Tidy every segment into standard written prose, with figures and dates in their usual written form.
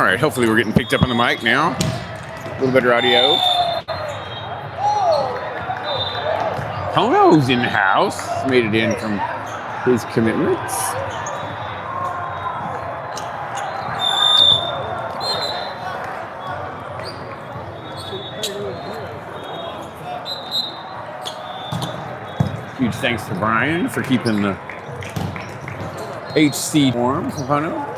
right, hopefully we're getting picked up on the mic now. A little better audio. Pono's in the house. Made it in from his commitments. Huge thanks to Brian for keeping the HC warm for Pono.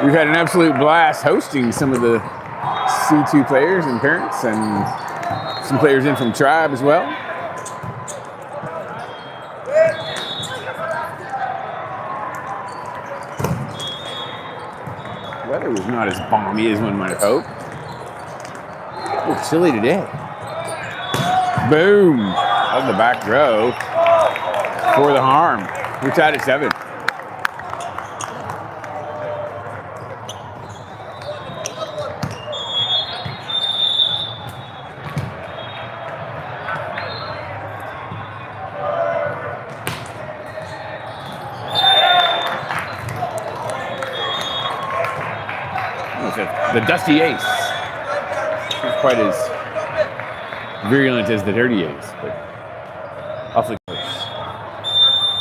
We've had an absolute blast hosting some of the C2 players and parents, and some players in from Tribe as well. The weather was not as balmy as one might have hoped. A little chilly today. Boom! Out of the back row for the harm. We're tied at 7. The Dusty Ace. Not quite as virulent as the Dirty Ace, but awfully close.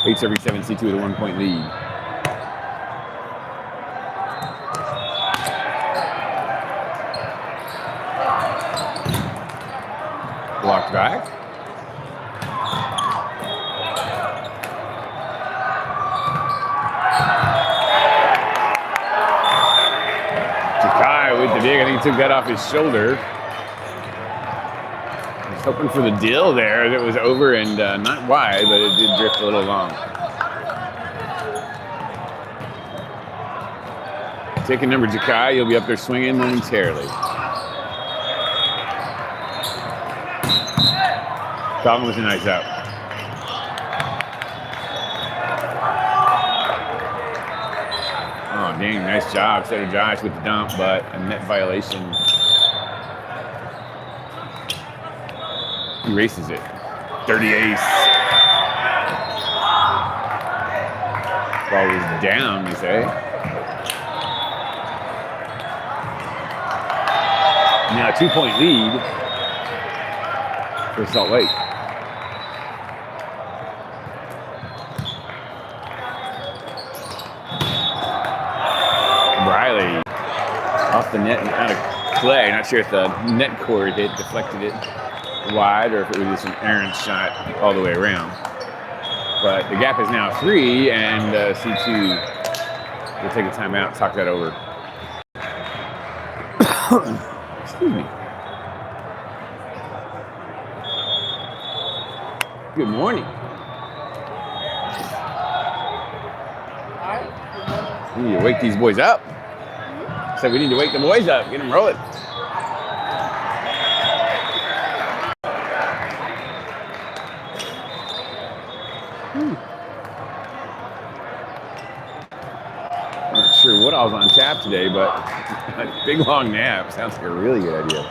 8 every 7, C2 with a 1-point lead. Blocked back. With the dig, I think he took that off his shoulder. He was hoping for the deal there that was over and not wide, but it did drift a little long. Taking number Jakai, you'll be up there swinging momentarily. Calvin was a nice out. Oh, dang, nice job, Setter Josh with the dump, but a net violation. Erases it. Dirty Ace. Ball was down, you say. Now a 2-point lead for Salt Lake. Riley off the net and out of play. Not sure if the net cord hit, deflected it wide, or if it was just an errant shot all the way around. But the gap is now 3, and C2 will take a timeout, talk that over. Excuse me. Good morning. We need to wake these boys up. So we need to wake the boys up, get them rolling. Not sure what I was on tap today, but a big long nap sounds like a really good idea.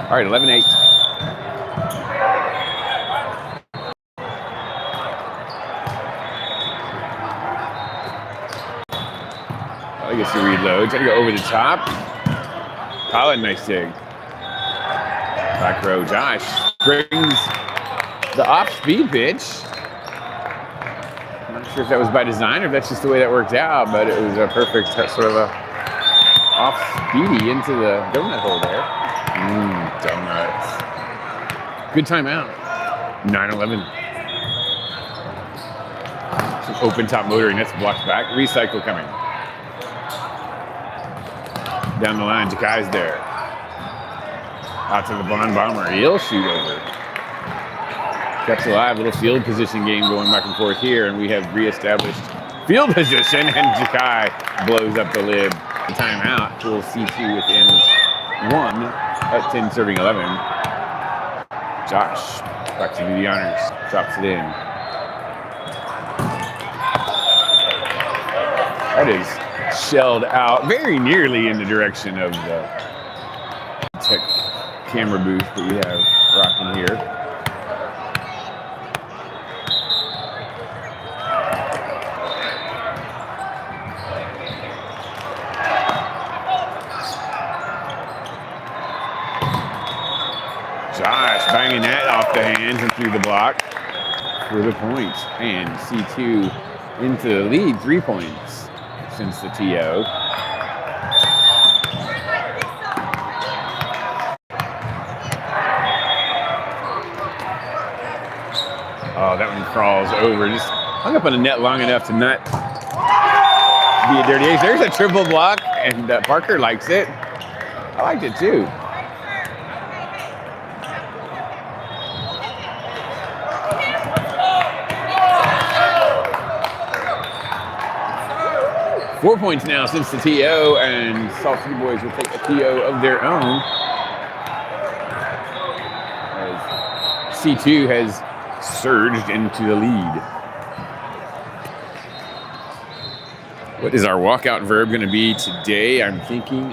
All right, 11-8. I guess you reload. Try to go over the top. Colin, nice dig. Back row, Josh brings the off-speed pitch. I'm not sure if that was by design or if that's just the way that worked out, but it was a perfect sort of a off-speedy into the donut hole there. Donuts. Good timeout. 9-11. Some open top motoring. That's blocked back. Recycle coming. Down the line, Jakai's there. Out to the Blonde Bomber. He'll shoot over. Kept alive. Little field position game going back and forth here, and we have reestablished field position, and Jakai blows up the lid. The timeout pulls C2 within 1 at 10 serving 11. Josh back to do the honors. Drops it in. That is shelled out very nearly in the direction of the tech camera booth that we have rocking here. Josh banging that off the hands and through the block for the point. And C2 into the lead, 3 points since the TO. Oh, that one crawls over. Just hung up on the net long enough to not be a dirty ace. There's a triple block, and Parker likes it. I liked it too. Four points now since the TO, and Salt City Boys will take a TO of their own. As C2 has surged into the lead. What is our walkout verb going to be today? I'm thinking.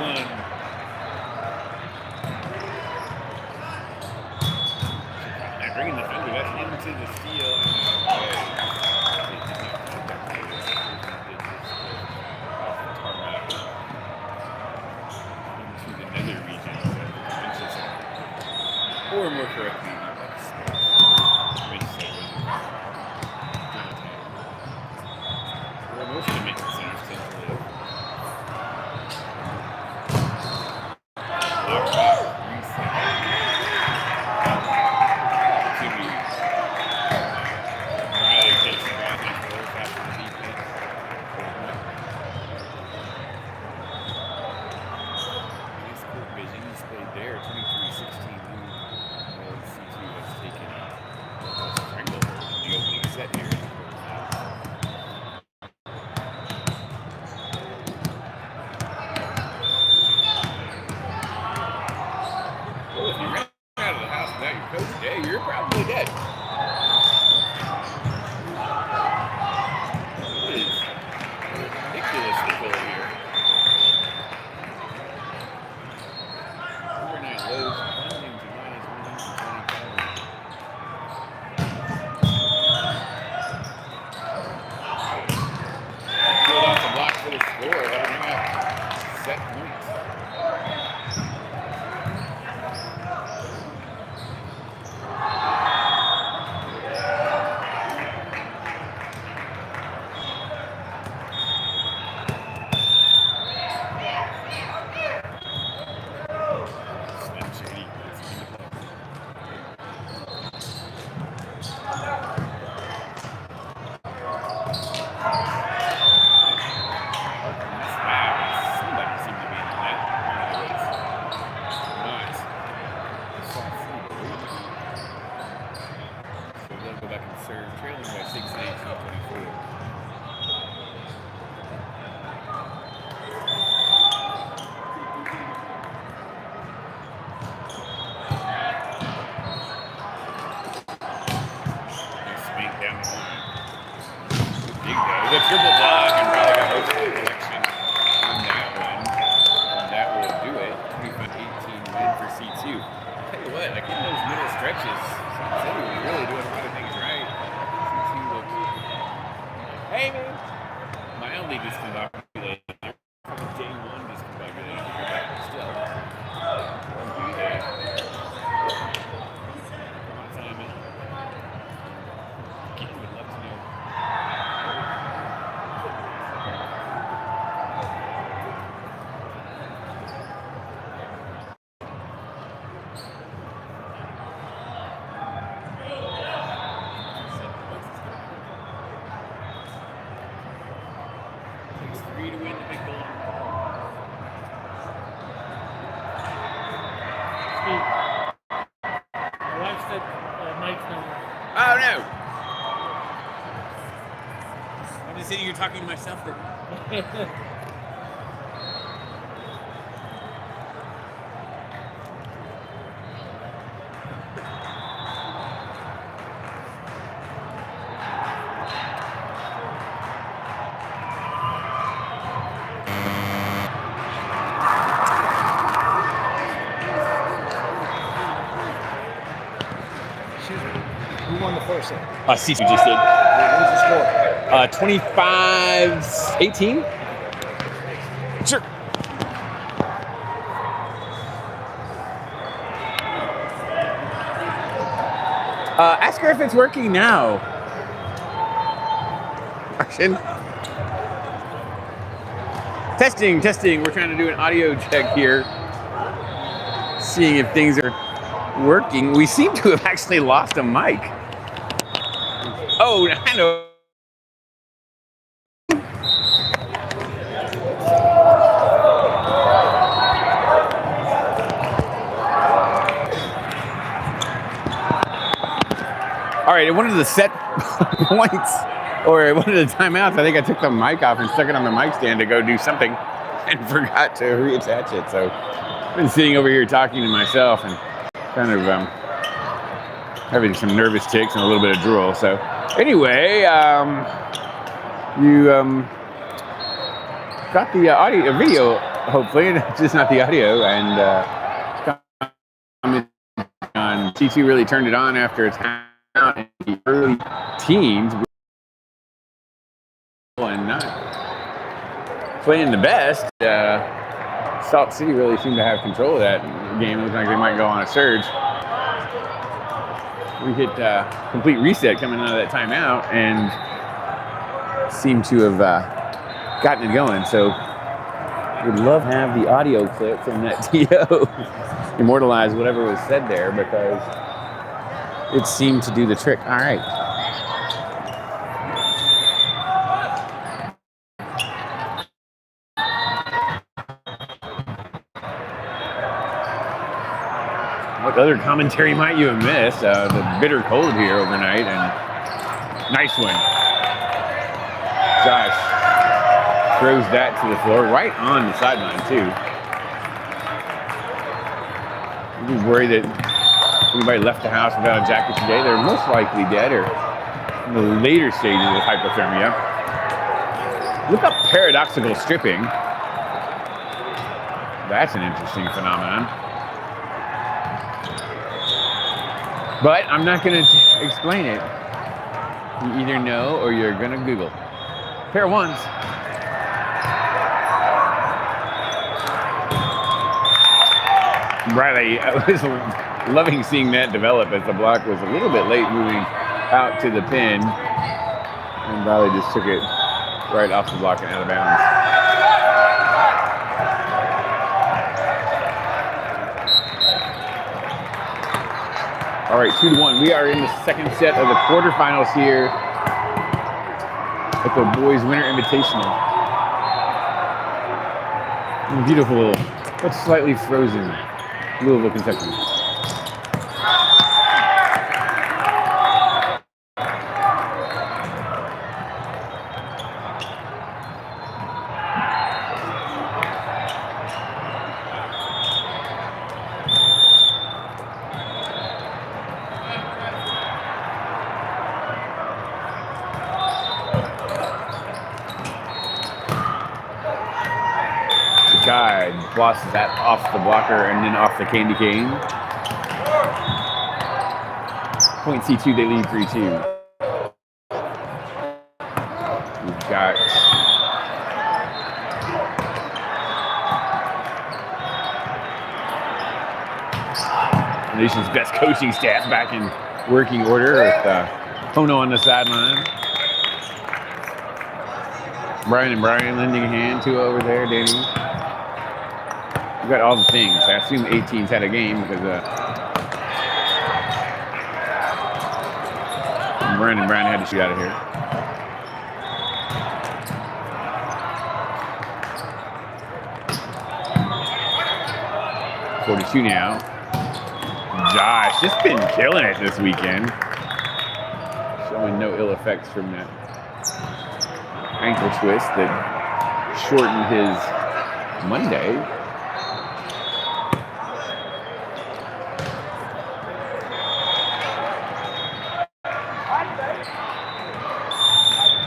one. And bringing the under, that's into the steal. Into the nether region. Or more correctly, where most of the making centers tend to live. You're probably dead. It is ridiculously cold here. Overnight lows plunging to -127. Pulled off the block for the score. That'll bring up set points. Trailing by 6 and 18-24. Swing down the line. Big though. The triple block and probably got most of the collection on that one. And that will do it. 25-18 win for C2. I'll tell you what, like in those middle stretches, C2 was really doing a lot of things right. Hey man! My only discombobulated day one discombobulated, but still. Won't be there. Come on, Simon. Again, would love to know. To win the big goal. Steve, my wife said Mike's number. Oh no! I'm just sitting here talking to myself. Who won the first set? C2 just did. What was the score? 25-18? Sure. Ask her if it's working now. Action. Testing. We're trying to do an audio check here. Seeing if things are working. We seem to have actually lost a mic. Oh, I know. All right, at one of the set points, or at one of the timeouts, I think I took the mic off and stuck it on the mic stand to go do something and forgot to reattach it. So I've been sitting over here talking to myself and kind of having some nervous tics and a little bit of drool. So anyway, you got the video hopefully, it's just not the audio. And on T2 really turned it on after its out in the early teens and not playing the best. Salt City really seemed to have control of that game. It looked like they might go on a surge. We hit complete reset coming out of that timeout and seem to have gotten it going. So would love to have the audio clip from that TO immortalize whatever was said there, because it seemed to do the trick. All right. What other commentary might you have missed? The bitter cold here overnight, and nice one. Josh throws that to the floor, right on the sideline too. I'm worried that anybody left the house without a jacket today. They're most likely dead or in the later stages of hypothermia. Look up paradoxical stripping. That's an interesting phenomenon. But I'm not going to explain it. You either know or you're going to Google. Pair of ones. Riley, I was loving seeing that develop as the block was a little bit late moving out to the pin. And Riley just took it right off the block and out of bounds. All right, 2-1. We are in the second set of the quarterfinals here at the Boys Winter Invitational. Beautiful, but slightly frozen Louisville, Kentucky. Guide blosses that off the blocker and then off the candy cane. Point C2, they lead 3-2. We've got the nation's best coaching staff back in working order with Pono on the sideline. Brian and Brian lending a hand to over there, Danny. We got all the things. I assume 18's had a game because Brian and Brian had to shoot out of here. .42 now. Josh just been killing it this weekend. Showing no ill effects from that ankle twist that shortened his Monday.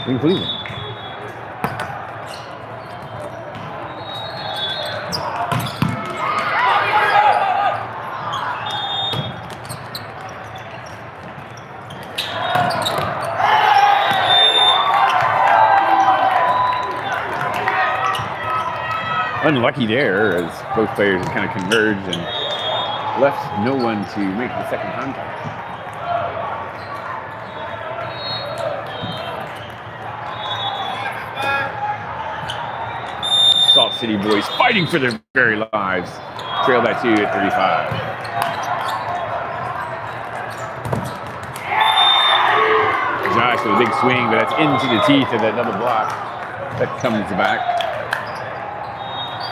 In Cleveland. Unlucky there as both players kind of converged and left no one to make the second contact. Salt City boys fighting for their very lives. Trail by 2 at 35. Josh with a big swing, but that's into the teeth of that double block. That comes back.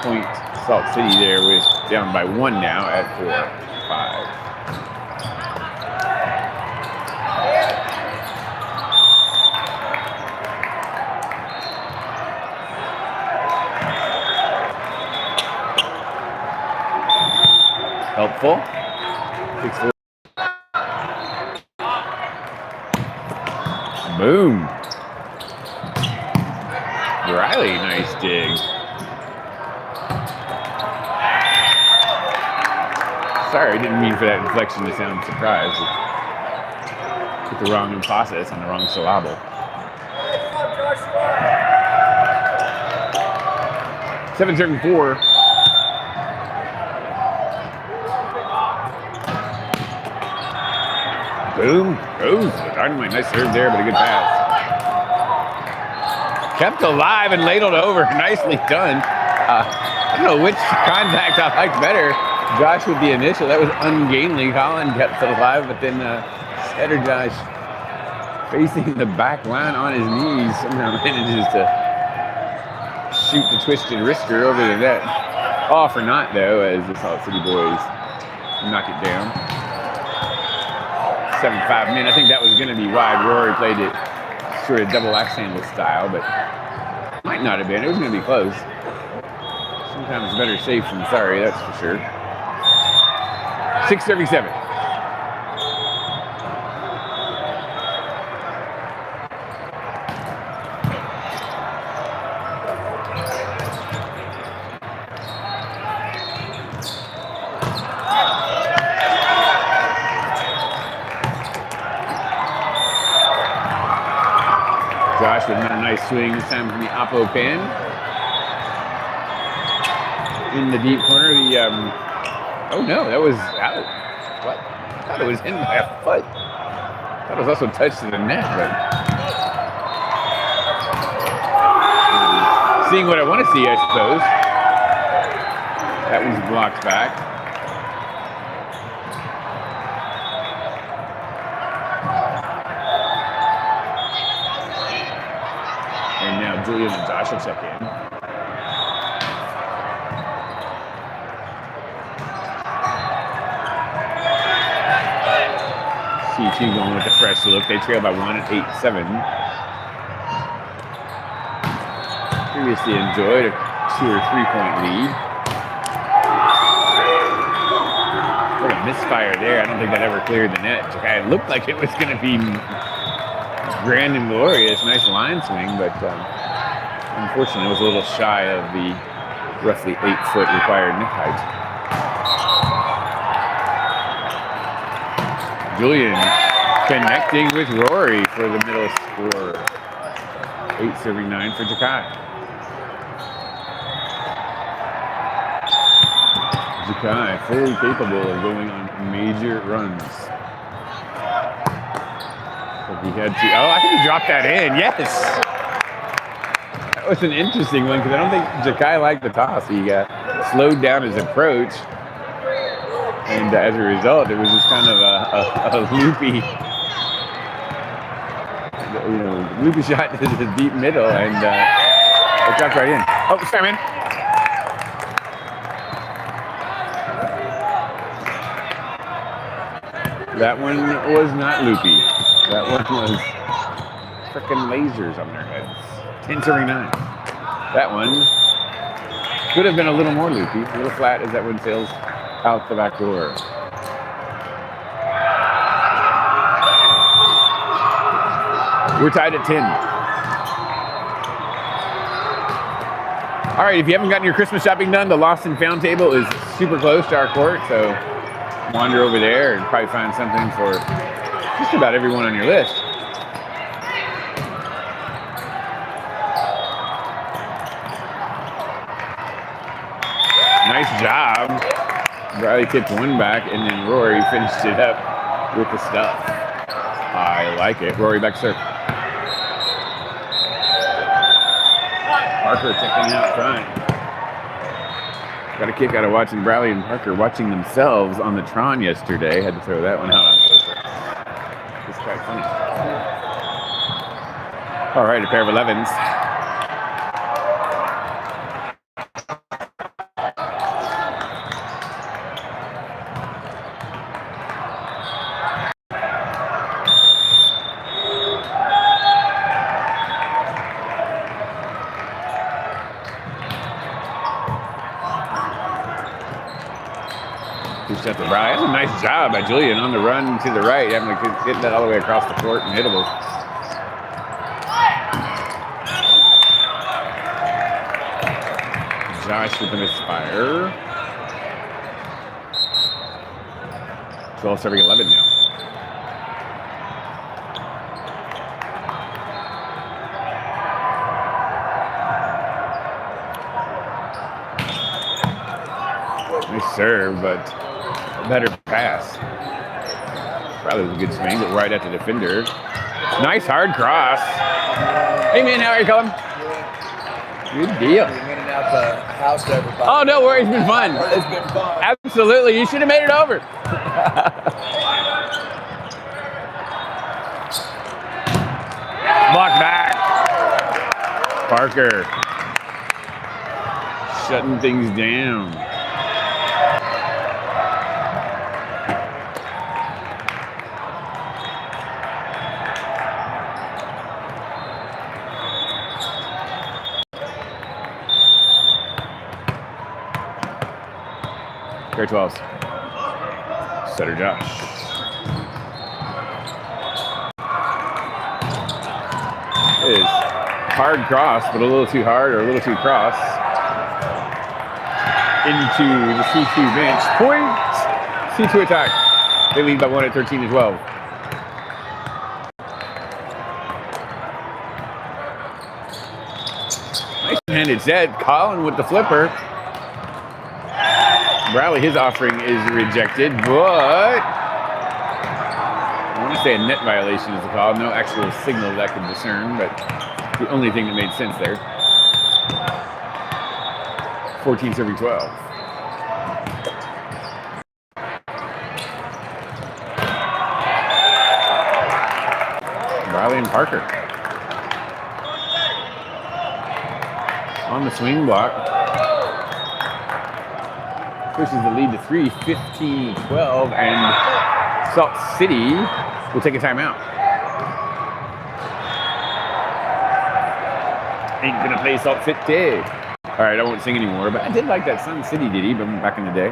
Point Salt City there with down by 1 now at 4-5. Helpful. 6-4. Boom. Riley, nice dig. Sorry, I didn't mean for that inflection to sound surprised. Put the wrong emphasis on the wrong syllable. 7-4. Boom. Goes the dynamite. Nice serve there, but a good pass. Kept alive and ladled over. Nicely done. I don't know which contact I liked better. Josh with the initial. That was ungainly. Colin kept alive, but then Setter Josh facing the back line on his knees somehow manages to shoot the twisted wrister over the net. Off or not, though, as the Salt City boys knock it down. 7-5. Man, I think that was going to be wide. Rory played it sort of double axe handle style, but might not have been. It was going to be close. Sometimes better safe than sorry, that's for sure. 6:37. Josh with another nice swing, this time from the Oppo pin. In the deep corner, oh no, that was out. What? I thought it was in by a foot. I thought it was also touched to the net, but seeing what I want to see, I suppose. That one's blocked back. And now Julian and Josh will check in. C2 going with the fresh look. They trail by 1 at 8-7. Previously enjoyed a 2 or 3 point lead. What a misfire there. I don't think that ever cleared the net. It looked like it was going to be grand and glorious. Nice line swing, but unfortunately it was a little shy of the roughly 8-foot required net height. Julian connecting with Rory for the middle score. 8-9 for Jakai. Jakai fully capable of going on major runs. But he had to. Oh, I think he dropped that in. Yes. That was an interesting one because I don't think Jakai liked the toss. He slowed down his approach. And as a result, it was just kind of a loopy, loopy shot to the deep middle, and it dropped right in. Oh, sorry, man. That one was not loopy. That one was frickin' lasers on their heads. 10-9. That one could have been a little more loopy, a little flat as that one sails out the back door. We're tied at 10. All right, if you haven't gotten your Christmas shopping done, the Lost and Found table is super close to our court, so wander over there and probably find something for just about everyone on your list. Nice job. Riley tipped one back, and then Rory finished it up with the stuff. I like it. Rory back serve. Parker checking out front. Got a kick out of watching Bradley and Parker watching themselves on the Tron yesterday. Had to throw that one out on Twitter. It's quite funny. All right, a pair of 11s. That's a nice job by Julian on the run to the right, having to get that all the way across the court and hittable. Josh with the misfire. 12 serving 11 now. Nice serve, but a better pass. Probably was a good swing, but right at the defender. Nice hard cross. Hey man, how are you, Colin? Good deal. You're renting out the house to everybody. Oh, no worries, it's been fun. It's been fun. Absolutely, you should have made it over. Block back. Parker shutting things down. Grade 12s. Setter Josh. It is hard cross, but a little too hard or a little too cross. Into the C2 bench. Point. C2 attack. They lead by 1 at 13 to 12. Nice handed set. Colin with the flipper. Bradley, his offering is rejected, but I want to say a net violation is the call. No actual signal that I could discern, but the only thing that made sense there. 14 serving 12. Bradley and Parker on the swing block. Pushes the lead to 3, 15-12, and Salt City will take a timeout. Ain't gonna play Salt City. All right, I won't sing anymore, but I did like that Sun City ditty back in the day.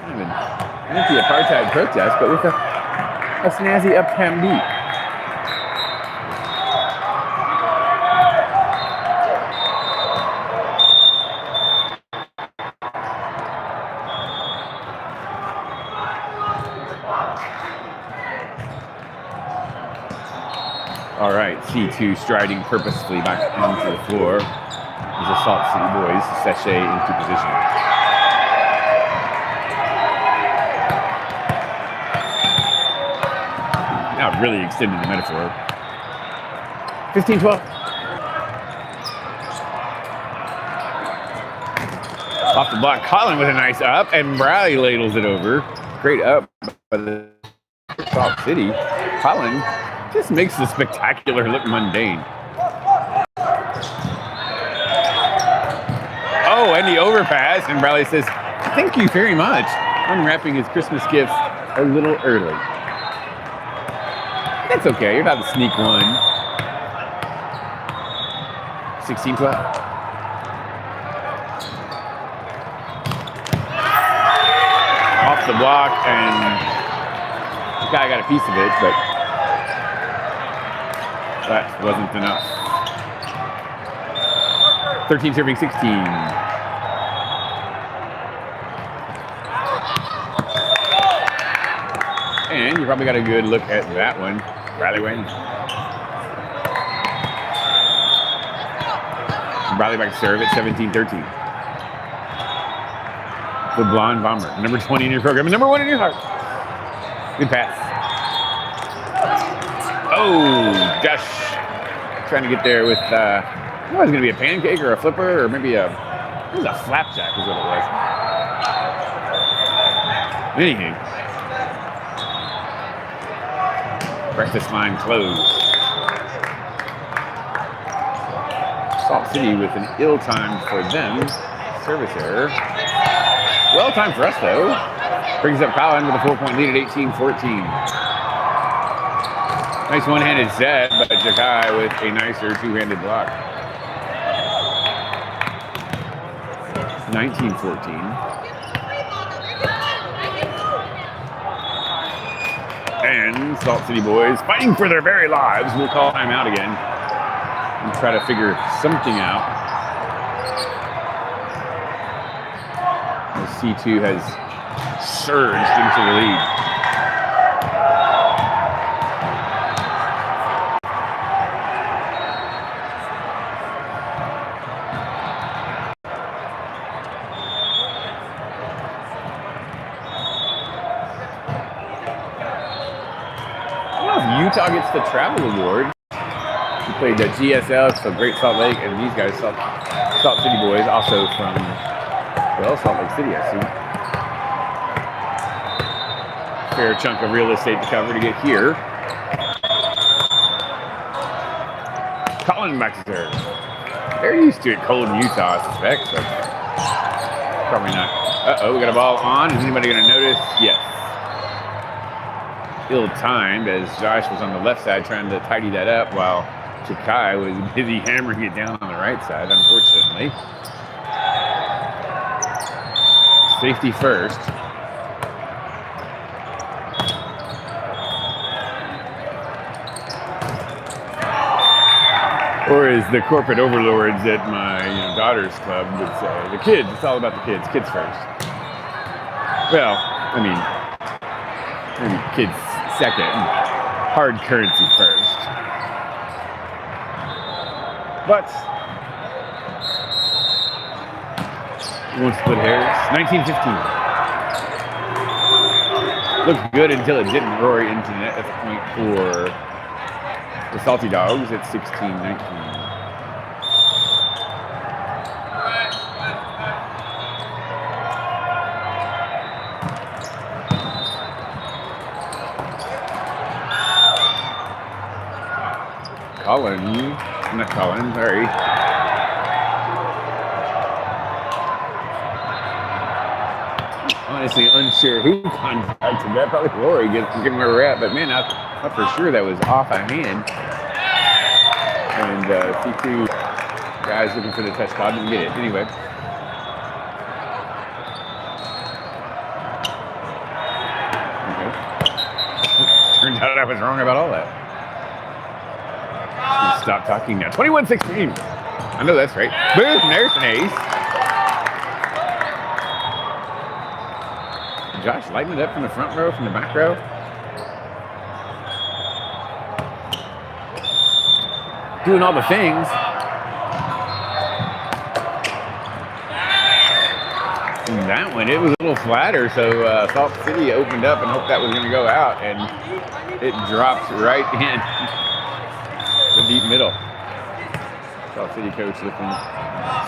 Kind of an anti-apartheid protest, but with a snazzy uptown beat. All right, C2 striding purposefully back onto the floor as the Salt City boys sashay into position. Now really extending the metaphor. 15-12. Off the block, Colin with a nice up, and Bradley ladles it over. Great up by the Salt City. Colin just makes the spectacular look mundane. Oh, and the overpass, and Bradley says, "Thank you very much." Unwrapping his Christmas gifts a little early. That's okay, you're about to sneak one. 16-12. Off the block, and the guy got a piece of it, but that wasn't enough. 13 serving 16. And you probably got a good look at that one. Bradley wins. Bradley back to serve at 17-13. The blonde bomber, number 20 in your program, and number 1 in your heart. Good pass. Oh, Josh trying to get there with, I don't know, it was going to be a pancake or a flipper or maybe it was a flapjack is what it was. Anywho, breakfast line closed. Salt City with an ill time for them. Service error. Well timed for us though. Brings up Colin with a 4-point lead at 18-14. Nice one-handed set, but Jakai with a nicer two-handed block. 19-14. And Salt City boys, fighting for their very lives, will call timeout again. and try to figure something out. As C2 has surged into the lead. Utah gets the travel award. We played the GSL, so Great Salt Lake, and these guys, Salt City boys, also from, well, Salt Lake City, I see. Fair chunk of real estate to cover to get here. Colin back to third. They're used to it cold in Utah, I suspect, but probably not. Uh-oh, we got a ball on. Is anybody going to notice? Yes. Ill-timed as Josh was on the left side trying to tidy that up while Chakai was busy hammering it down on the right side, unfortunately. Safety first. Or as the corporate overlords at my daughter's club would say, the kids, it's all about the kids, kids first. Well, I mean, maybe kids second, hard currency first. But we won't split hairs. 1915. Looked good until it didn't. Rory into net. That's a point for the Salty Dogs at 16-19. Not Colin, sorry. Honestly, unsure who contacted that. Probably Rory, given where we're at. But man, I thought for sure that was off a hand. And C2 guys looking for the touch cloud didn't get it. Anyway. Okay. Turns out I was wrong about all that. Stop talking now. 21-16. I know that's right. Boom, there's an ace. Josh lighting it up from the front row, from the back row. Doing all the things. And that one, it was a little flatter, so Salt City opened up and hoped that was going to go out, and it dropped right in. The deep middle. Salt City coach looking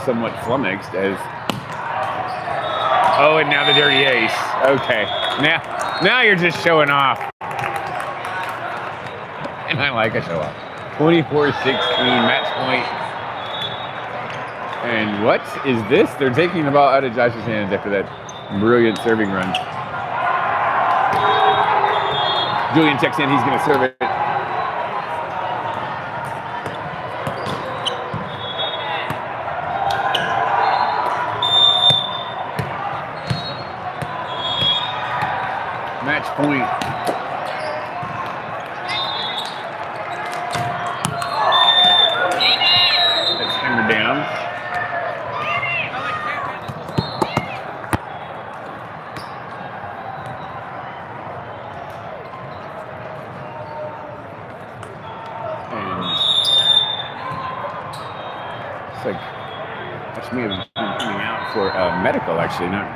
somewhat flummoxed as. Oh, and now the dirty ace. Okay, now you're just showing off. And I like a show off. 24-16 match point. And what is this? They're taking the ball out of Josh's hands after that brilliant serving run. Julian checks in. He's going to serve it. Match point. That's hammered down. And it's like that's me coming out for medical, actually, not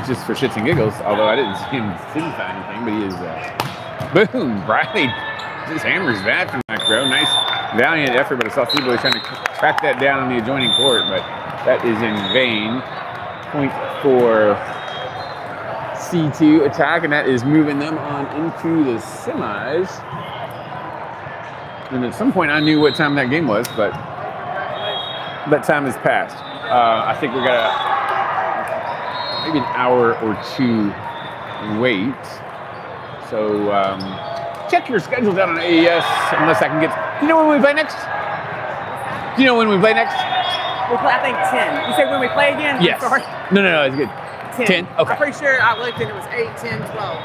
just for shits and giggles, although I didn't see him signify anything, but he is, boom, Bradley just hammers that from back row. Nice, valiant effort, but I saw Seaboy trying to track that down on the adjoining court, but that is in vain. Point for C2 attack, and that is moving them on into the semis. And at some point I knew what time that game was, but that time has passed. I think we got maybe an hour or two wait. So check your schedule down on AES unless I can get. Do you know when we play next? Do you know when we play next? We play, I think 10. You say when we play again? Yes. Sorry. No, it's good. 10? Okay. I'm pretty sure I looked and it was 8, 10, 12.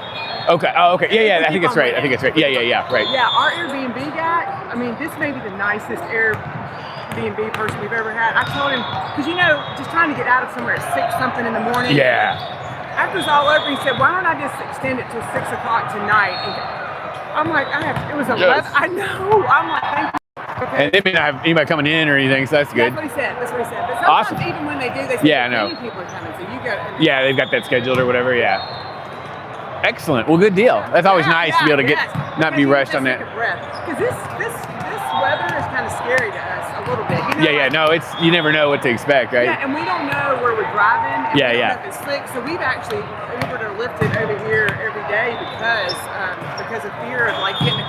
Okay. Oh, okay. Yeah. I think it's right. Yeah. Right. Yeah, our Airbnb guy, I mean, this may be the nicest Airbnb person we've ever had. I told him, because just trying to get out of somewhere at 6 something in the morning. Yeah. After it's all over, he said, why don't I just extend it till 6 o'clock tonight? And I'm like, it was 11. Yes. I know. I'm like, thank you. Okay. And they may not have anybody coming in or anything, so that's good. That's what he said. That's what he said. But sometimes Awesome. even when they do, they say, Yeah, I know. many people are coming, so you got. Yeah, they've got that scheduled or whatever. Yeah. Excellent. Well, good deal. That's always nice to be able to not be rushed on that. Because this weather is kind of scary to us a little bit. Yeah. No, you never know what to expect, right? Yeah, and we don't know where we're driving. And Yeah, we don't yeah. know if it's slick, so we've actually Ubered or Lyfted over here every day because of fear of like hitting.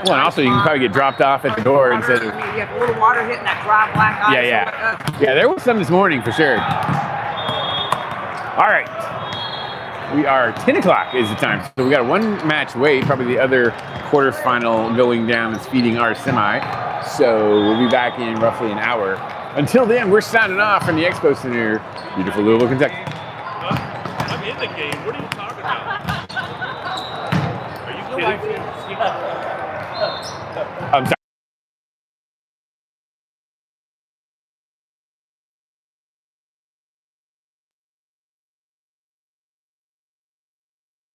Well, and also you can probably get dropped off at the door instead of. You have a little water hitting that dry black ice. Yeah. Yeah, there was some this morning for sure. All right. We are 10 o'clock is the time. So we got a 1 match wait. Probably the other quarterfinal going down is feeding our semi. So we'll be back in roughly an hour. Until then, we're signing off from the Expo Center, beautiful Louisville, Kentucky. I'm in the game. What are you talking about? Are you kidding me? I'm sorry.